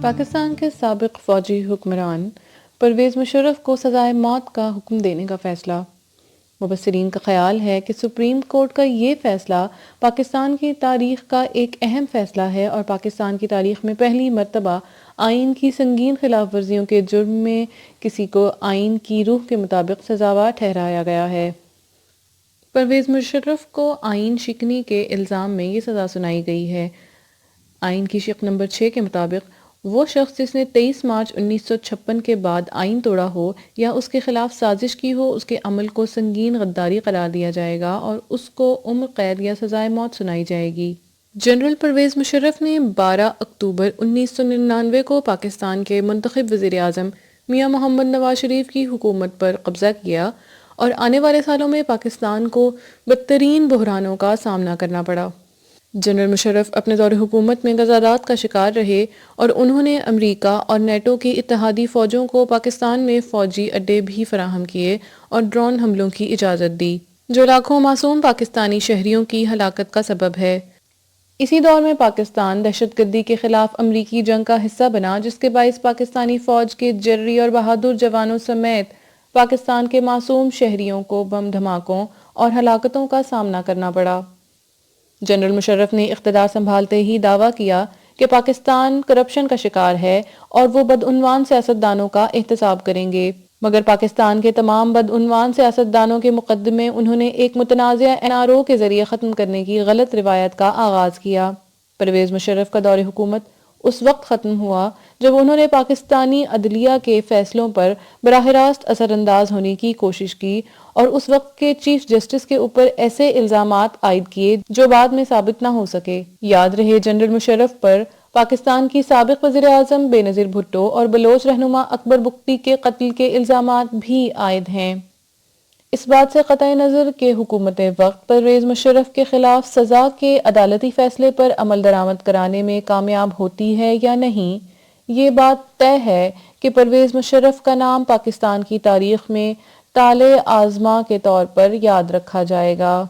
پاکستان کے سابق فوجی حکمران پرویز مشرف کو سزائے موت کا حکم دینے کا فیصلہ۔ مبصرین کا خیال ہے کہ سپریم کورٹ کا یہ فیصلہ پاکستان کی تاریخ کا ایک اہم فیصلہ ہے اور پاکستان کی تاریخ میں پہلی مرتبہ آئین کی سنگین خلاف ورزیوں کے جرم میں کسی کو آئین کی روح کے مطابق سزاوار ٹھہرایا گیا ہے۔ پرویز مشرف کو آئین شکنی کے الزام میں یہ سزا سنائی گئی ہے۔ آئین کی شق نمبر 6 کے مطابق وہ شخص جس نے 23 مارچ 1956 کے بعد آئین توڑا ہو یا اس کے خلاف سازش کی ہو، اس کے عمل کو سنگین غداری قرار دیا جائے گا اور اس کو عمر قید یا سزائے موت سنائی جائے گی۔ جنرل پرویز مشرف نے 12 اکتوبر 1999 کو پاکستان کے منتخب وزیر اعظم میاں محمد نواز شریف کی حکومت پر قبضہ کیا اور آنے والے سالوں میں پاکستان کو بدترین بحرانوں کا سامنا کرنا پڑا۔ جنرل مشرف اپنے دور حکومت میں تضادات کا شکار رہے اور انہوں نے امریکہ اور نیٹو کی اتحادی فوجوں کو پاکستان میں فوجی اڈے بھی فراہم کیے اور ڈرون حملوں کی اجازت دی، جو لاکھوں معصوم پاکستانی شہریوں کی ہلاکت کا سبب ہے۔ اسی دور میں پاکستان دہشت گردی کے خلاف امریکی جنگ کا حصہ بنا، جس کے باعث پاکستانی فوج کے جرری اور بہادر جوانوں سمیت پاکستان کے معصوم شہریوں کو بم دھماکوں اور ہلاکتوں کا سامنا کرنا پڑا۔ جنرل مشرف نے اقتدار سنبھالتے ہی دعویٰ کیا کہ پاکستان کرپشن کا شکار ہے اور وہ بدعنوان سیاستدانوں کا احتساب کریں گے، مگر پاکستان کے تمام بدعنوان سیاستدانوں کے مقدمے انہوں نے ایک متنازع NRO کے ذریعے ختم کرنے کی غلط روایت کا آغاز کیا۔ پرویز مشرف کا دور حکومت اس وقت ختم ہوا جب انہوں نے پاکستانی عدلیہ کے فیصلوں پر براہ راست اثر انداز ہونے کی کوشش کی اور اس وقت کے چیف جسٹس کے اوپر ایسے الزامات عائد کیے جو بعد میں ثابت نہ ہو سکے۔ یاد رہے جنرل مشرف پر پاکستان کی سابق وزیر اعظم بے نظیر بھٹو اور بلوچ رہنما اکبر بگٹی کے قتل کے الزامات بھی عائد ہیں۔ اس بات سے قطع نظر کہ حکومت وقت پرویز مشرف کے خلاف سزا کے عدالتی فیصلے پر عمل درآمد کرانے میں کامیاب ہوتی ہے یا نہیں، یہ بات طے ہے کہ پرویز مشرف کا نام پاکستان کی تاریخ میں طالع آزما کے طور پر یاد رکھا جائے گا۔